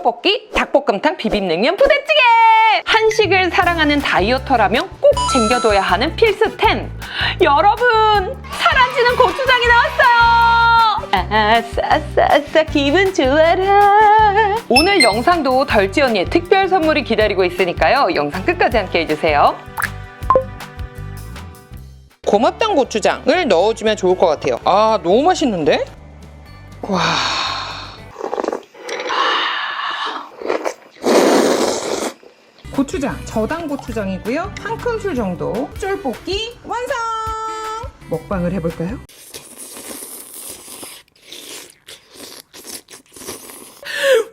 떡볶이, 닭볶음탕, 비빔냉면, 부대찌개! 한식을 사랑하는 다이어터라면 꼭 챙겨둬야 하는 필수템! 여러분! 사라지는 고추장이 나왔어요! 아싸 기분 좋아라. 오늘 영상도 덜지 언니의 특별 선물이 기다리고 있으니까요. 영상 끝까지 함께 해주세요. 고맙당 고추장을 넣어주면 좋을 것 같아요. 아, 너무 맛있는데? 와. 고추장, 저당 고추장이고요. 한 큰술 정도. 쫄볶이 완성! 먹방을 해볼까요?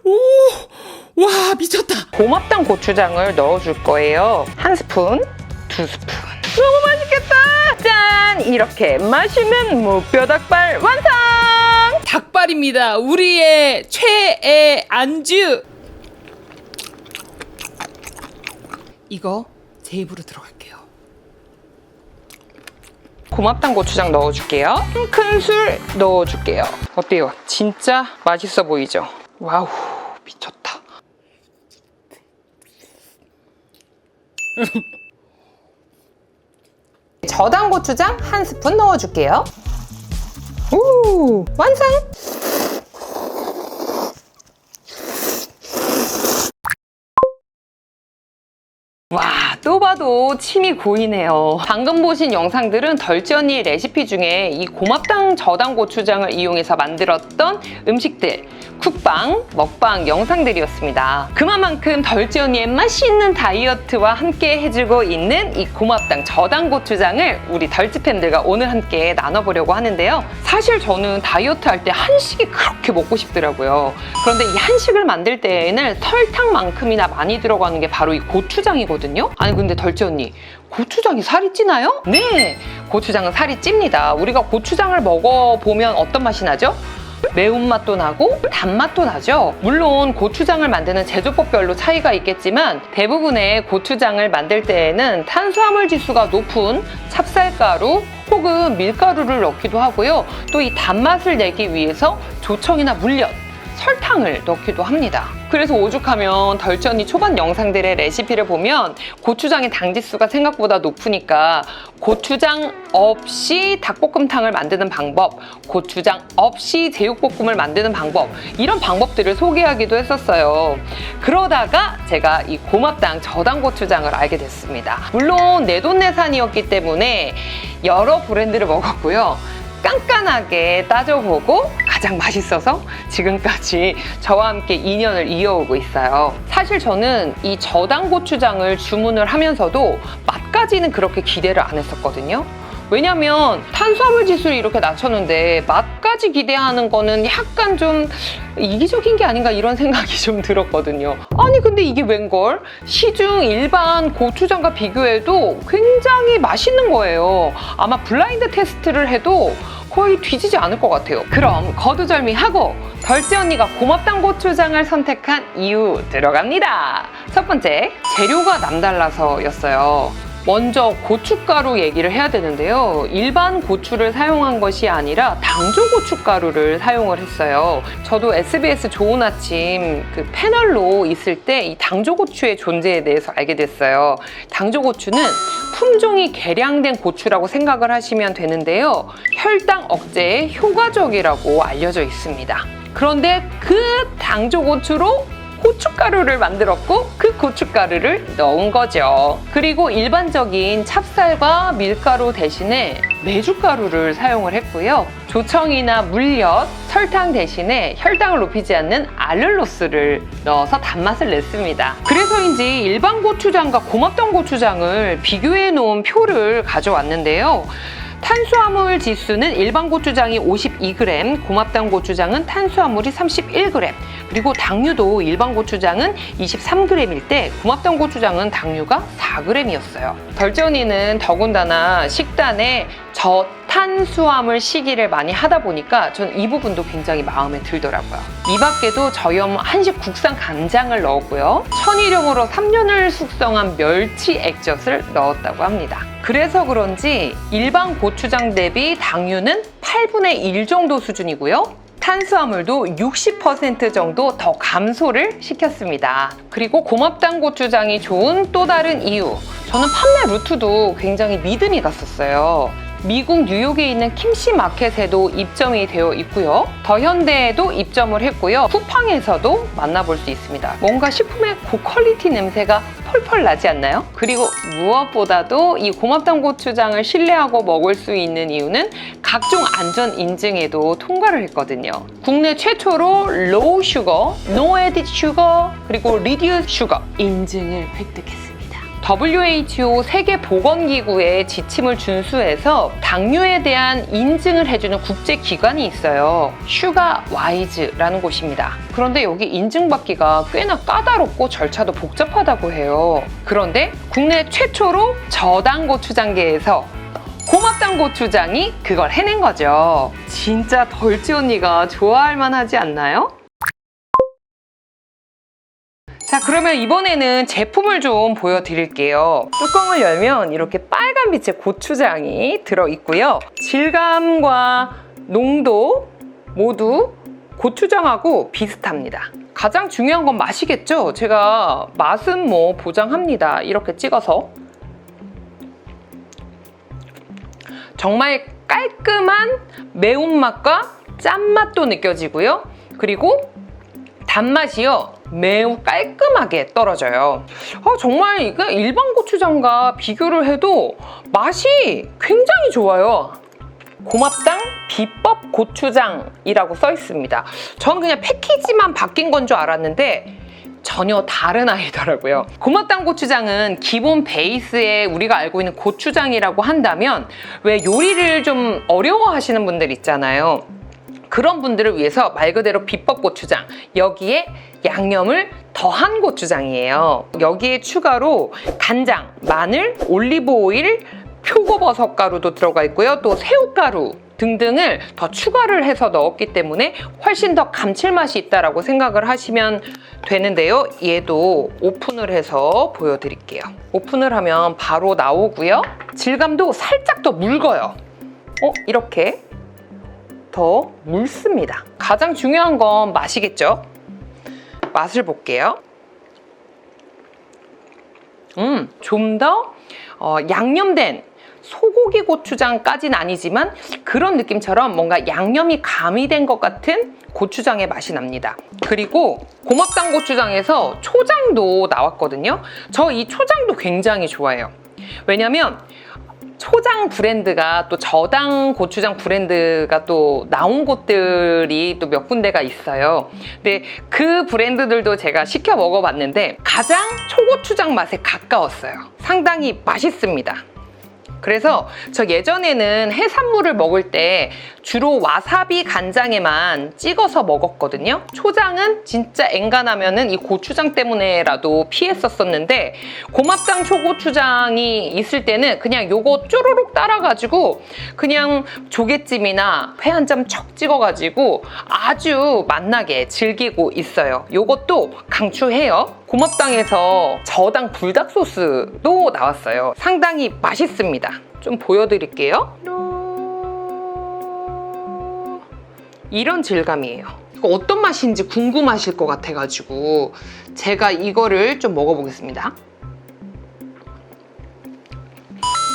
오! 와, 미쳤다! 고맙당 고추장을 넣어줄 거예요. 한 스푼, 두 스푼. 너무 맛있겠다! 짠! 이렇게 마시면 무뼈닭발 완성! 닭발입니다. 우리의 최애 안주. 이거 제 입으로 들어갈게요. 고맙당 고추장 넣어줄게요. 한 큰술 넣어줄게요. 어때요? 진짜 맛있어 보이죠? 와우, 미쳤다. 저당 고추장 한 스푼 넣어줄게요. 오, 완성! 와, 또 봐도 침이 고이네요. 방금 보신 영상들은 덜지 언니의 레시피 중에 이 고맙당 저당 고추장을 이용해서 만들었던 음식들, 쿡방, 먹방 영상들이었습니다. 그만큼 덜지 언니의 맛있는 다이어트와 함께 해주고 있는 이 고맙당 저당 고추장을 우리 덜지 팬들과 오늘 함께 나눠보려고 하는데요. 사실 저는 다이어트 할 때 한식이 그렇게 먹고 싶더라고요. 그런데 이 한식을 만들 때에는 설탕만큼이나 많이 들어가는 게 바로 이 고추장이거든요. 아니 근데 덜지 언니, 고추장이 살이 찌나요? 네, 고추장은 살이 찝니다. 우리가 고추장을 먹어보면 어떤 맛이 나죠? 매운맛도 나고 단맛도 나죠. 물론 고추장을 만드는 제조법별로 차이가 있겠지만 대부분의 고추장을 만들 때에는 탄수화물 지수가 높은 찹쌀가루 혹은 밀가루를 넣기도 하고요. 또 이 단맛을 내기 위해서 조청이나 물엿, 설탕을 넣기도 합니다. 그래서 오죽하면 덜지 언니 초반 영상들의 레시피를 보면 고추장의 당지수가 생각보다 높으니까 고추장 없이 닭볶음탕을 만드는 방법, 고추장 없이 제육볶음을 만드는 방법, 이런 방법들을 소개하기도 했었어요. 그러다가 제가 이 고맙당 저당 고추장을 알게 됐습니다. 물론 내돈내산이었기 때문에 여러 브랜드를 먹었고요. 깐깐하게 따져보고 가장 맛있어서 지금까지 저와 함께 인연을 이어오고 있어요. 사실 저는 이 저당 고추장을 주문을 하면서도 맛까지는 그렇게 기대를 안 했었거든요. 왜냐면 탄수화물 지수를 이렇게 낮췄는데 맛까지 기대하는 거는 약간 좀 이기적인 게 아닌가 이런 생각이 좀 들었거든요. 아니 근데 이게 웬걸? 시중 일반 고추장과 비교해도 굉장히 맛있는 거예요. 아마 블라인드 테스트를 해도 거의 뒤지지 않을 것 같아요. 그럼 거두절미하고 덜지 언니가 고맙당 고추장을 선택한 이유 들어갑니다. 첫 번째, 재료가 남달라서였어요. 먼저 고춧가루 얘기를 해야 되는데요. 일반 고추를 사용한 것이 아니라 당조 고춧가루를 사용을 했어요. 저도 SBS 좋은 아침 그 패널로 있을 때 이 당조 고추의 존재에 대해서 알게 됐어요. 당조 고추는 품종이 개량된 고추라고 생각을 하시면 되는데요. 혈당 억제에 효과적이라고 알려져 있습니다. 그런데 그 당조 고추로 고춧가루를 만들었고 그 고춧가루를 넣은 거죠. 그리고 일반적인 찹쌀과 밀가루 대신에 메주가루를 사용을 했고요. 조청이나 물엿, 설탕 대신에 혈당을 높이지 않는 알룰로스를 넣어서 단맛을 냈습니다. 그래서인지 일반 고추장과 고맙당 고추장을 비교해 놓은 표를 가져왔는데요. 탄수화물 지수는 일반 고추장이 52g, 고맙당 고추장은 탄수화물이 31g, 그리고 당류도 일반 고추장은 23g일 때 고맙당 고추장은 당류가 4g이었어요. 덜지 언니는 더군다나 식단에 저탄수화물 식이를 많이 하다 보니까 전 이 부분도 굉장히 마음에 들더라고요. 이 밖에도 저염 한식 국산 간장을 넣었고요. 천일염으로 3년을 숙성한 멸치 액젓을 넣었다고 합니다. 그래서 그런지 일반 고추장 대비 당류는 8분의 1 정도 수준이고요. 탄수화물도 60% 정도 더 감소를 시켰습니다. 그리고 고맙당 고추장이 좋은 또 다른 이유, 저는 판매 루트도 굉장히 믿음이 갔었어요. 미국 뉴욕에 있는 킴씨 마켓에도 입점이 되어 있고요. 더현대에도 입점을 했고요. 쿠팡에서도 만나볼 수 있습니다. 뭔가 식품의 고퀄리티 냄새가 펄펄 나지 않나요? 그리고 무엇보다도 이 고맙당 고추장을 신뢰하고 먹을 수 있는 이유는 각종 안전 인증에도 통과를 했거든요. 국내 최초로 low sugar, no added sugar, 그리고 reduced sugar 인증을 획득했습니다. WHO 세계보건기구의 지침을 준수해서 당뇨에 대한 인증을 해주는 국제기관이 있어요. 슈가와이즈라는 곳입니다. 그런데 여기 인증받기가 꽤나 까다롭고 절차도 복잡하다고 해요. 그런데 국내 최초로 저당 고추장계에서 고맙당 고추장이 그걸 해낸 거죠. 진짜 덜지 언니가 좋아할 만하지 않나요? 자, 그러면 이번에는 제품을 좀 보여드릴게요. 뚜껑을 열면 이렇게 빨간 빛의 고추장이 들어있고요. 질감과 농도 모두 고추장하고 비슷합니다. 가장 중요한 건 맛이겠죠? 제가 맛은 뭐 보장합니다. 이렇게 찍어서. 정말 깔끔한 매운맛과 짠맛도 느껴지고요. 그리고 단맛이요. 매우 깔끔하게 떨어져요. 정말 이거 일반 고추장과 비교를 해도 맛이 굉장히 좋아요. 고맙당 비법 고추장이라고 써 있습니다. 전 그냥 패키지만 바뀐 건 줄 알았는데 전혀 다른 아이더라고요. 고맙당 고추장은 기본 베이스에 우리가 알고 있는 고추장이라고 한다면 왜 요리를 좀 어려워하시는 분들 있잖아요. 그런 분들을 위해서 말 그대로 비법 고추장, 여기에 양념을 더한 고추장이에요. 여기에 추가로 간장, 마늘, 올리브 오일, 표고버섯 가루도 들어가 있고요. 또 새우가루 등등을 더 추가를 해서 넣었기 때문에 훨씬 더 감칠맛이 있다라고 생각을 하시면 되는데요. 얘도 오픈을 해서 보여드릴게요. 오픈을 하면 바로 나오고요. 질감도 살짝 더 묽어요. 이렇게 더 묽습니다. 가장 중요한 건 맛이겠죠? 맛을 볼게요. 좀 더 양념된 소고기 고추장까지는 아니지만 그런 느낌처럼 뭔가 양념이 가미된 것 같은 고추장의 맛이 납니다. 그리고 고맙당 고추장에서 초장도 나왔거든요. 저 이 초장도 굉장히 좋아해요. 왜냐면 초장 브랜드가 또 저당 고추장 브랜드가 또 나온 곳들이 또 몇 군데가 있어요. 근데 그 브랜드들도 제가 시켜 먹어봤는데 가장 초고추장 맛에 가까웠어요. 상당히 맛있습니다. 그래서 저 예전에는 해산물을 먹을 때 주로 와사비 간장에만 찍어서 먹었거든요. 초장은 진짜 엔간하면은 이 고추장 때문에라도 피했었었는데 고맙당 초고추장이 있을 때는 그냥 요거 쪼르륵 따라가지고 그냥 조개찜이나 회 한 점 척 찍어가지고 아주 맛나게 즐기고 있어요. 요것도 강추해요. 고맙당에서 저당 불닭 소스도 나왔어요. 상당히 맛있습니다. 좀 보여드릴게요. 이런 질감이에요. 이거 어떤 맛인지 궁금하실 것 같아가지고 제가 이거를 좀 먹어보겠습니다.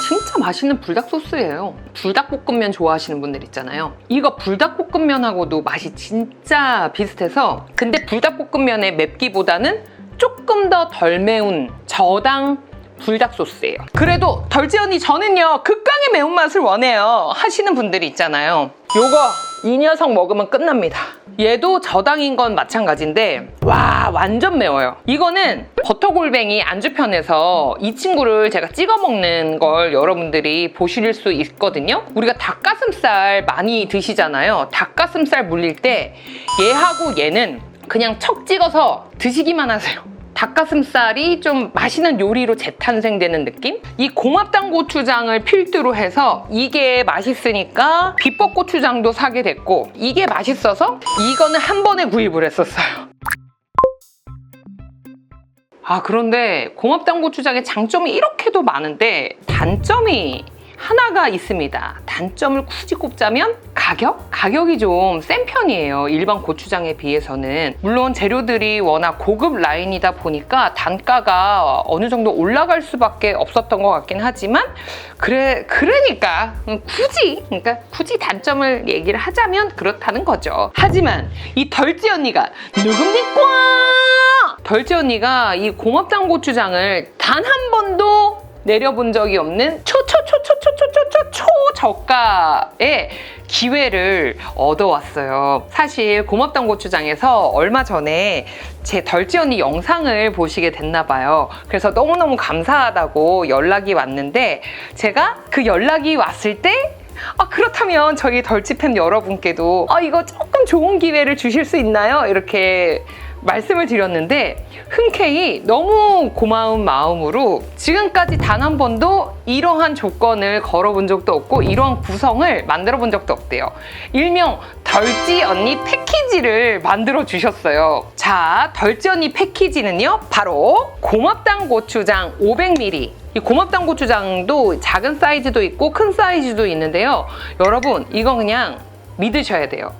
진짜 맛있는 불닭 소스예요. 불닭볶음면 좋아하시는 분들 있잖아요. 이거 불닭볶음면하고도 맛이 진짜 비슷해서 근데 불닭볶음면의 맵기보다는 조금 더 덜 매운 저당 불닭 소스예요. 그래도 덜지 언니 저는요 극강의 매운맛을 원해요 하시는 분들이 있잖아요. 요거 이 녀석 먹으면 끝납니다. 얘도 저당인 건 마찬가지인데 와 완전 매워요. 이거는 버터골뱅이 안주편에서 이 친구를 제가 찍어 먹는 걸 여러분들이 보실 수 있거든요. 우리가 닭가슴살 많이 드시잖아요. 닭가슴살 물릴 때 얘하고 얘는 그냥 척 찍어서 드시기만 하세요. 닭가슴살이 좀 맛있는 요리로 재탄생되는 느낌? 이 고맙당 고추장을 필두로 해서 이게 맛있으니까 비법 고추장도 사게 됐고 이게 맛있어서 이거는 한 번에 구입을 했었어요. 그런데 고맙당 고추장의 장점이 이렇게도 많은데 단점이 하나가 있습니다. 단점을 굳이 꼽자면 가격이 좀 센 편이에요. 일반 고추장에 비해서는. 물론 재료들이 워낙 고급 라인이다 보니까 단가가 어느 정도 올라갈 수밖에 없었던 것 같긴 하지만 그러니까 굳이 단점을 얘기를 하자면 그렇다는 거죠. 하지만 이 덜찌 언니가 누굽니까? 덜찌 언니가 이 고맙당 고추장을 단 한 번도 내려본 적이 없는 초저가의 기회를 얻어왔어요. 사실 고맙당 고추장에서 얼마 전에 제 덜찌 언니 영상을 보시게 됐나 봐요. 그래서 너무너무 감사하다고 연락이 왔는데 제가 그 연락이 왔을 때 그렇다면 저희 덜찌팸 여러분께도 이거 조금 좋은 기회를 주실 수 있나요? 이렇게 말씀을 드렸는데 흔쾌히 너무 고마운 마음으로 지금까지 단 한 번도 이러한 조건을 걸어본 적도 없고 이러한 구성을 만들어 본 적도 없대요. 일명 덜찌 언니 패키지를 만들어 주셨어요. 자, 덜찌 언니 패키지는요, 바로 고맙당 고추장 500ml. 이 고맙당 고추장도 작은 사이즈도 있고 큰 사이즈도 있는데요. 여러분, 이거 그냥 믿으셔야 돼요.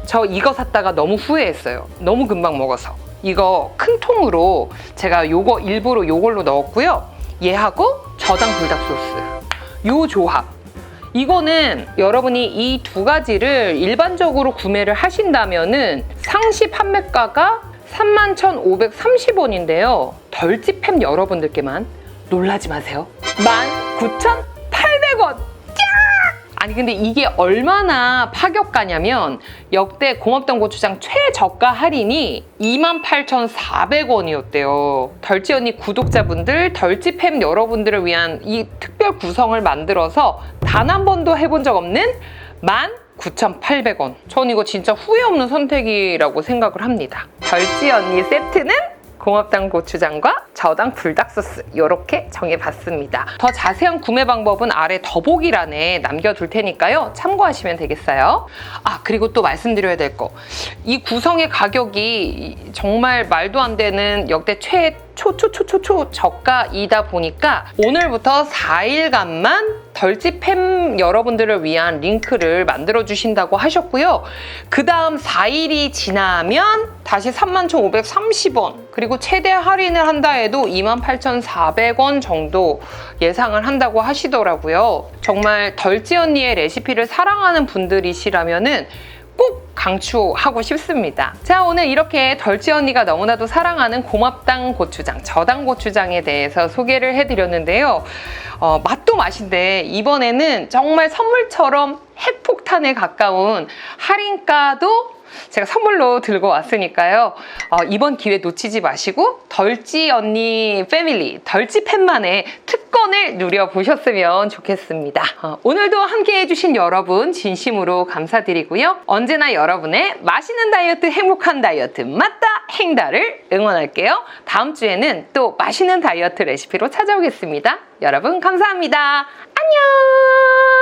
저 이거 샀다가 너무 후회했어요. 너무 금방 먹어서. 이거 큰 통으로 제가 요거 일부러 요걸로 넣었고요. 얘하고 저당 불닭 소스. 요 조합. 이거는 여러분이 이 두 가지를 일반적으로 구매를 하신다면은 상시 판매가가 31,530원인데요. 덜찌팸 여러분들께만 놀라지 마세요. 19,800원! 아니 근데 이게 얼마나 파격가냐면 역대 고맙당 고추장 최저가 할인이 28,400원이었대요. 덜찌 언니 구독자분들, 덜찌팸 여러분들을 위한 이 특별 구성을 만들어서 단 한 번도 해본 적 없는 19,800원. 전 이거 진짜 후회 없는 선택이라고 생각을 합니다. 덜찌 언니 세트는 고맙당 고추장과 저당 불닭소스 이렇게 정해봤습니다. 더 자세한 구매 방법은 아래 더보기란에 남겨둘 테니까요. 참고하시면 되겠어요. 그리고 또 말씀드려야 될 거. 이 구성의 가격이 정말 말도 안 되는 역대 저가이다 보니까 오늘부터 4일간만 덜찌팸 여러분들을 위한 링크를 만들어 주신다고 하셨고요. 그 다음 4일이 지나면 다시 31,530원 그리고 최대 할인을 한다 해도 28,400원 정도 예상을 한다고 하시더라고요. 정말 덜찌 언니의 레시피를 사랑하는 분들이시라면은 꼭 강추하고 싶습니다. 자, 오늘 이렇게 덜찌 언니가 너무나도 사랑하는 고맙당 고추장, 저당 고추장에 대해서 소개를 해드렸는데요. 맛도 맛인데 이번에는 정말 선물처럼 핵폭탄에 가까운 할인가도 제가 선물로 들고 왔으니까요. 이번 기회 놓치지 마시고 덜찌 언니 패밀리, 덜찌팸만의 특권을 누려보셨으면 좋겠습니다. 오늘도 함께 해주신 여러분 진심으로 감사드리고요. 언제나 여러분의 맛있는 다이어트, 행복한 다이어트, 맞다 행다를 응원할게요. 다음 주에는 또 맛있는 다이어트 레시피로 찾아오겠습니다. 여러분 감사합니다. 안녕!